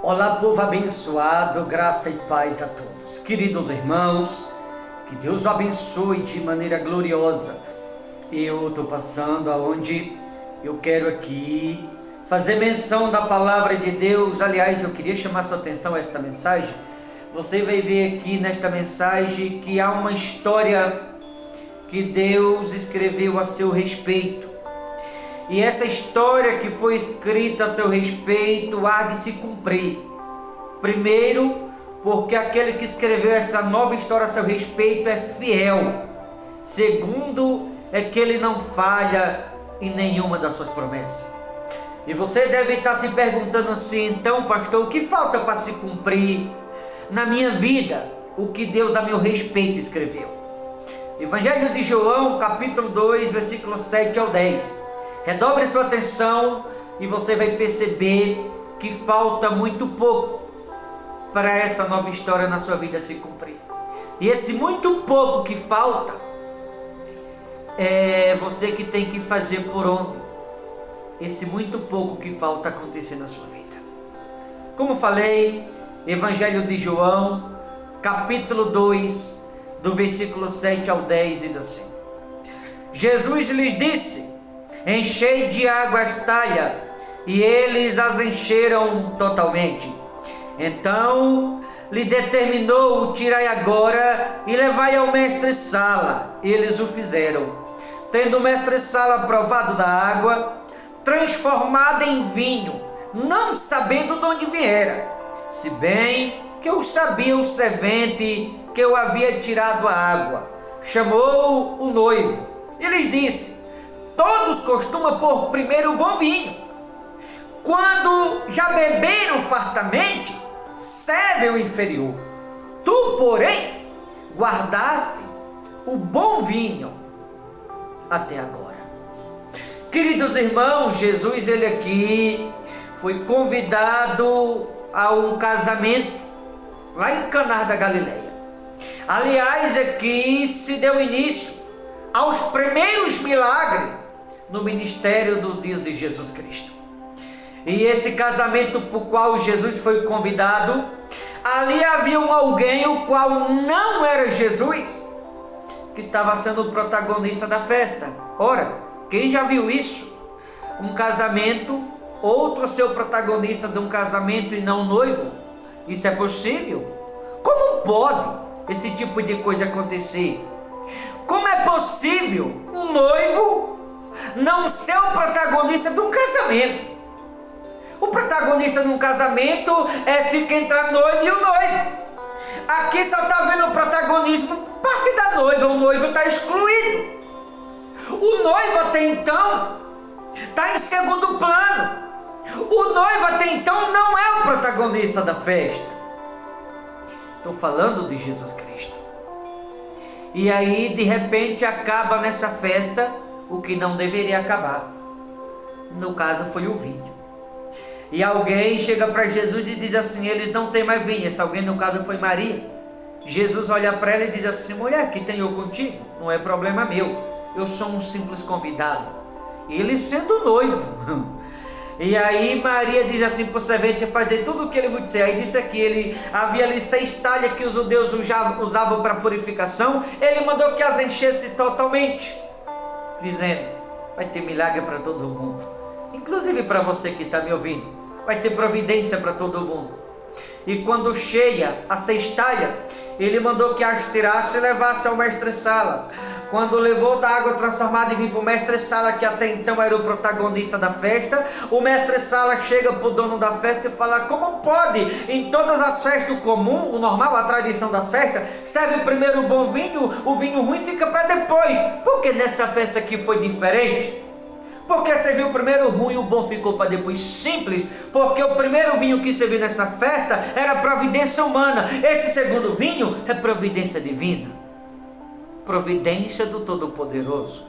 Olá, povo abençoado, graça e paz a todos. Queridos irmãos, que Deus o abençoe de maneira gloriosa. Eu estou passando aonde eu quero aqui fazer menção da palavra de Deus. Aliás, eu queria chamar sua atenção a esta mensagem. Você vai ver aqui nesta mensagem que há uma história que Deus escreveu a seu respeito. E essa história que foi escrita a seu respeito há de se cumprir. Primeiro, porque aquele que escreveu essa nova história a seu respeito é fiel. Segundo, é que ele não falha em nenhuma das suas promessas. E você deve estar se perguntando assim: então, pastor, o que falta para se cumprir na minha vida o que Deus a meu respeito escreveu? Evangelho de João, capítulo 2, versículos 7 ao 10. Redobre sua atenção e você vai perceber que falta muito pouco para essa nova história na sua vida se cumprir. E esse muito pouco que falta é você que tem que fazer por onde esse muito pouco que falta acontecer na sua vida. Como falei, Evangelho de João, capítulo 2, do versículo 7 ao 10, diz assim: Jesus lhes disse: enchei de água as talhas, e eles as encheram totalmente. Então lhe determinou: tirai agora e levai ao mestre-sala. Eles o fizeram. Tendo o mestre-sala provado da água, transformada em vinho, não sabendo de onde viera, se bem que eu sabia o servente que eu havia tirado a água, chamou o noivo e lhes disse: todos costumam pôr primeiro o bom vinho. Quando já beberam fartamente, servem o inferior. Tu, porém, guardaste o bom vinho até agora. Queridos irmãos, Jesus, ele aqui foi convidado a um casamento lá em Caná da Galileia. Aliás, aqui se deu início aos primeiros milagres no ministério dos dias de Jesus Cristo. E esse casamento por qual Jesus foi convidado, ali havia alguém o qual não era Jesus, que estava sendo o protagonista da festa. Ora, quem já viu isso? Um casamento, outro ser o protagonista de um casamento e não o noivo? Isso é possível? Como pode esse tipo de coisa acontecer? Como é possível um noivo não ser o protagonista de um casamento? O protagonista de um casamento fica entre a noiva e o noivo. Aqui só está vendo o protagonismo parte da noiva, o noivo está excluído. O noivo até então está em segundo plano. O noivo até então não é o protagonista da festa. Estou falando de Jesus Cristo. E aí, de repente, acaba nessa festa o que não deveria acabar. No caso, foi o vinho. E alguém chega para Jesus e diz assim: eles não têm mais vinho. Esse alguém, no caso, foi Maria. Jesus olha para ela e diz assim: mulher, que tenho eu contigo? Não é problema meu. Eu sou um simples convidado. Ele sendo noivo. E aí Maria diz assim para o servente fazer tudo o que ele vos disser. Aí disse que ele havia ali 6 talhas que os judeus usavam para purificação. Ele mandou que as enchesse totalmente, dizendo: vai ter milagre para todo mundo, inclusive para você que está me ouvindo. Vai ter providência para todo mundo. E quando cheia a 6 talhas, ele mandou que as tirasse e levasse ao mestre-sala. Quando levou da água transformada e vinha para o mestre-sala, que até então era o protagonista da festa, o mestre-sala chega para o dono da festa e fala: como pode, em todas as festas comum, o normal, a tradição das festas, serve primeiro o bom vinho, o vinho ruim fica para depois. Porque nessa festa aqui foi diferente? Porque serviu primeiro o ruim e o bom ficou para depois? Simples, porque o primeiro vinho que serviu nessa festa era providência humana. Esse segundo vinho é providência divina. Providência do Todo-Poderoso.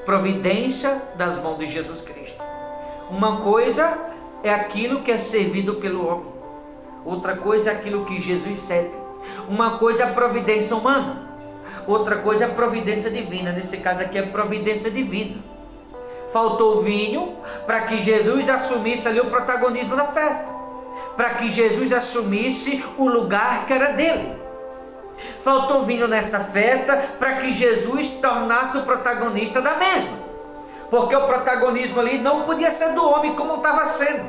Providência das mãos de Jesus Cristo. Uma coisa é aquilo que é servido pelo homem. Outra coisa é aquilo que Jesus serve. Uma coisa é a providência humana. Outra coisa é a providência divina. Nesse caso aqui é providência divina. Faltou vinho para que Jesus assumisse ali o protagonismo da festa. para que Jesus assumisse o lugar que era dele. Faltou vinho nessa festa para que Jesus tornasse o protagonista da mesma. Porque o protagonismo ali não podia ser do homem como estava sendo.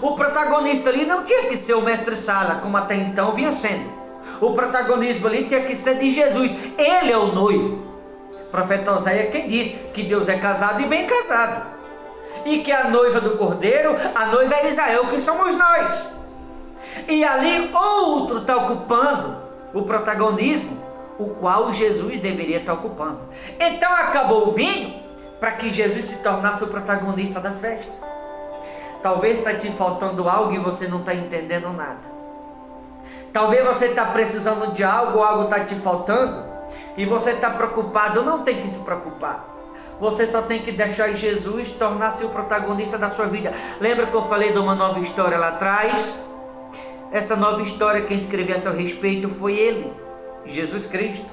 O protagonista ali não tinha que ser o mestre-sala, como até então vinha sendo. O protagonismo ali tinha que ser de Jesus. Ele é o noivo. O profeta Oséias quem diz que Deus é casado e bem casado. E que a noiva do Cordeiro, a noiva é Israel, que somos nós. E ali outro está ocupando o protagonismo, o qual Jesus deveria estar ocupando. Então acabou o vinho para que Jesus se tornasse o protagonista da festa. Talvez está te faltando algo e você não está entendendo nada. Talvez você está precisando de algo ou algo está te faltando e você está preocupado. Não tem que se preocupar. Você só tem que deixar Jesus tornar-se o protagonista da sua vida. Lembra que eu falei de uma nova história lá atrás? Essa nova história, quem escreveu a seu respeito foi Ele, Jesus Cristo.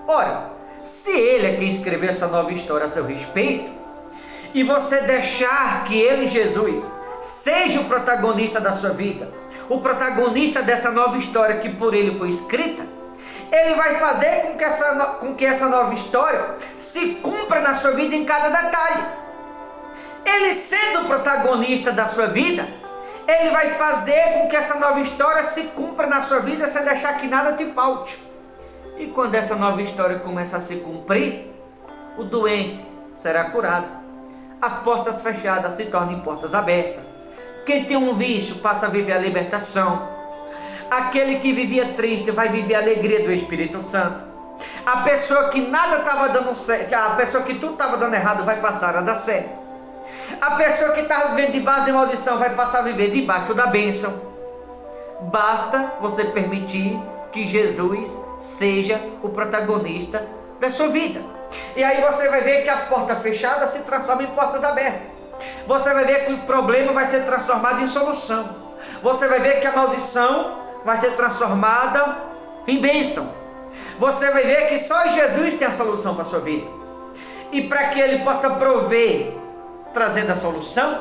Ora, se Ele é quem escreveu essa nova história a seu respeito, e você deixar que Ele, Jesus, seja o protagonista da sua vida, o protagonista dessa nova história que por Ele foi escrita, Ele vai fazer com que essa nova história se cumpra na sua vida em cada detalhe. Ele sendo o protagonista da sua vida, Ele vai fazer com que essa nova história se cumpra na sua vida sem deixar que nada te falte. E quando essa nova história começar a se cumprir, o doente será curado. As portas fechadas se tornam portas abertas. Quem tem um vício passa a viver a libertação. Aquele que vivia triste vai viver a alegria do Espírito Santo. A pessoa que nada estava dando certo, a pessoa que tudo estava dando errado vai passar a dar certo. A pessoa que estava vivendo debaixo de maldição vai passar a viver debaixo da bênção. Basta você permitir que Jesus seja o protagonista da sua vida. E aí você vai ver que as portas fechadas se transformam em portas abertas. Você vai ver que o problema vai ser transformado em solução. Você vai ver que a maldição vai ser transformada em bênção. Você vai ver que só Jesus tem a solução para a sua vida. E para que Ele possa prover, trazendo a solução,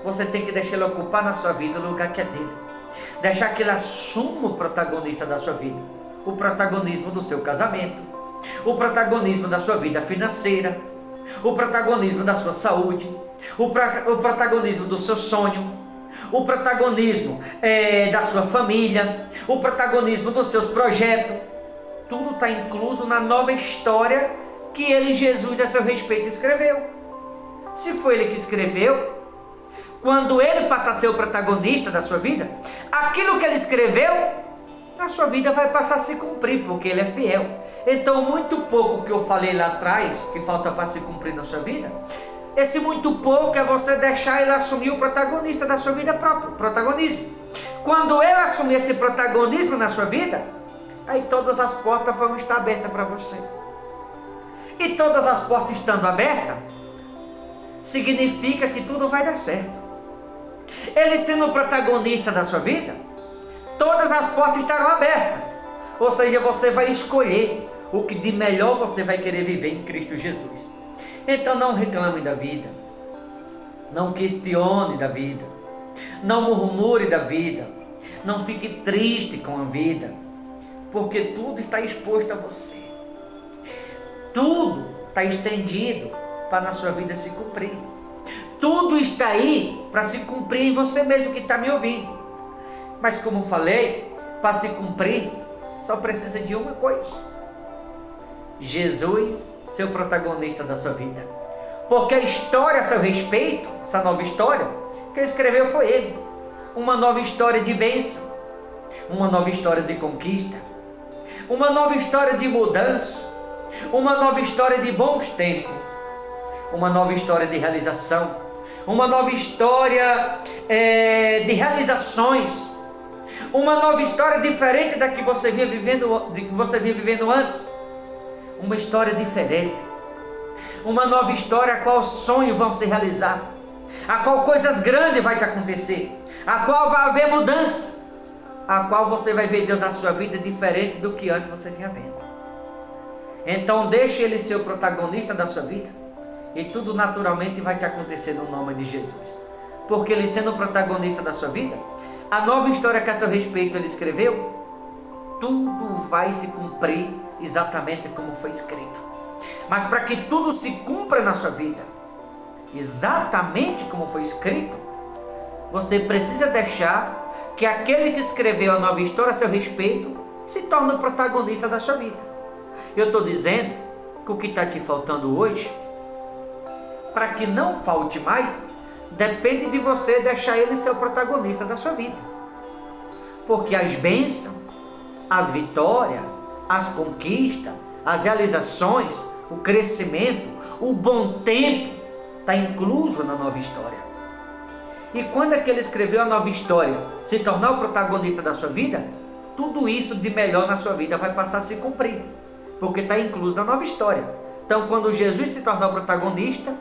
você tem que deixar Ele ocupar na sua vida o lugar que é dele. Deixar que Ele assuma o protagonista da sua vida. O protagonismo do seu casamento. O protagonismo da sua vida financeira. O protagonismo da sua saúde. O protagonismo do seu sonho. O protagonismo da sua família. O protagonismo dos seus projetos. Tudo está incluso na nova história que Ele, Jesus, a seu respeito escreveu. Se foi Ele que escreveu, quando Ele passar a ser o protagonista da sua vida, aquilo que Ele escreveu, a sua vida vai passar a se cumprir, porque Ele é fiel. Então, muito pouco que eu falei lá atrás, que falta para se cumprir na sua vida, esse muito pouco é você deixar Ele assumir o protagonista da sua vida própria, protagonismo. Quando Ele assumir esse protagonismo na sua vida, aí todas as portas vão estar abertas para você. E todas as portas estando abertas, significa que tudo vai dar certo. Ele sendo o protagonista da sua vida, todas as portas estarão abertas. Ou seja, você vai escolher o que de melhor você vai querer viver em Cristo Jesus. Então não reclame da vida, não questione da vida, não murmure da vida, não fique triste com a vida, porque tudo está exposto a você. Tudo está estendido para na sua vida se cumprir. Tudo está aí para se cumprir em você mesmo que está me ouvindo. Mas como falei, para se cumprir, só precisa de uma coisa: Jesus ser o protagonista da sua vida. Porque a história a seu respeito, essa nova história, que Ele escreveu foi Ele. Uma nova história de bênção, uma nova história de conquista, uma nova história de mudança, uma nova história de bons tempos, uma nova história de realização, uma nova história de realizações, uma nova história diferente da que você vinha vivendo antes, uma história diferente, uma nova história a qual sonhos vão se realizar, a qual coisas grandes vai te acontecer, a qual vai haver mudança, a qual você vai ver Deus na sua vida diferente do que antes você vinha vendo. Então deixe Ele ser o protagonista da sua vida e tudo naturalmente vai te acontecer no nome de Jesus. Porque Ele sendo o protagonista da sua vida, a nova história que a seu respeito ele escreveu, tudo vai se cumprir exatamente como foi escrito. Mas para que tudo se cumpra na sua vida, exatamente como foi escrito, você precisa deixar que aquele que escreveu a nova história a seu respeito se torne o protagonista da sua vida. Eu estou dizendo que o que está te faltando hoje, para que não falte mais, depende de você deixar ele ser o protagonista da sua vida. Porque as bênçãos, as vitórias, as conquistas, as realizações, o crescimento, o bom tempo, está incluso na nova história. E quando aquele escreveu a nova história se tornar o protagonista da sua vida, tudo isso de melhor na sua vida vai passar a se cumprir, porque está incluso na nova história. Então, quando Jesus se tornar o protagonista,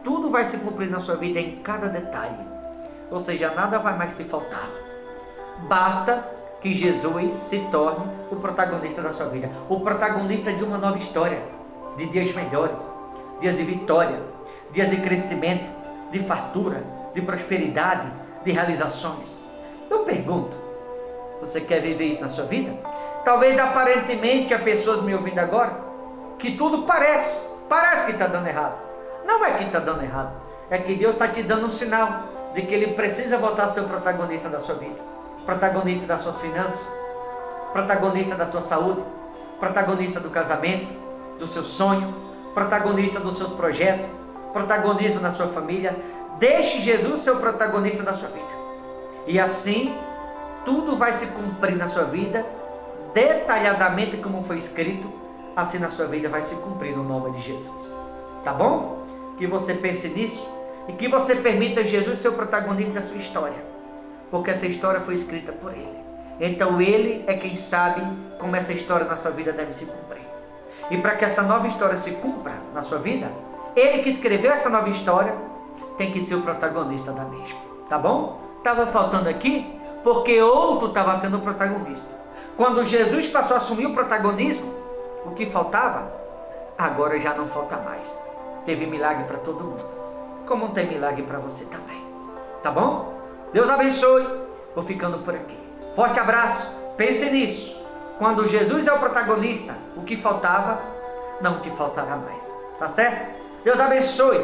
tudo vai se cumprir na sua vida em cada detalhe. Ou seja, nada vai mais te faltar. Basta que Jesus se torne o protagonista da sua vida, o protagonista de uma nova história, de dias melhores, dias de vitória, dias de crescimento, de fartura, de prosperidade, de realizações. Eu pergunto, você quer viver isso na sua vida? Talvez aparentemente há pessoas me ouvindo agora que tudo parece que está dando errado. Não é que está dando errado, é que Deus está te dando um sinal de que Ele precisa voltar a ser o protagonista da sua vida, protagonista das suas finanças, protagonista da tua saúde, protagonista do casamento, do seu sonho, protagonista dos seus projetos, protagonismo na sua família. Deixe Jesus ser o protagonista da sua vida. E assim, tudo vai se cumprir na sua vida, detalhadamente como foi escrito, assim na sua vida vai se cumprir no nome de Jesus. Tá bom? Que você pense nisso e que você permita Jesus ser o protagonista da sua história, porque essa história foi escrita por Ele. Então Ele é quem sabe como essa história na sua vida deve se cumprir. E para que essa nova história se cumpra na sua vida, Ele que escreveu essa nova história tem que ser o protagonista da mesma. Tá bom? Estava faltando aqui porque outro estava sendo o protagonista. Quando Jesus passou a assumir o protagonismo, o que faltava, agora já não falta mais. Teve milagre para todo mundo, como tem milagre para você também. Tá bom? Deus abençoe. Vou ficando por aqui. Forte abraço. Pense nisso. Quando Jesus é o protagonista, o que faltava, não te faltará mais. Tá certo? Deus abençoe.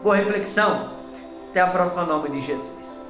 Boa reflexão. Até a próxima, em nome de Jesus.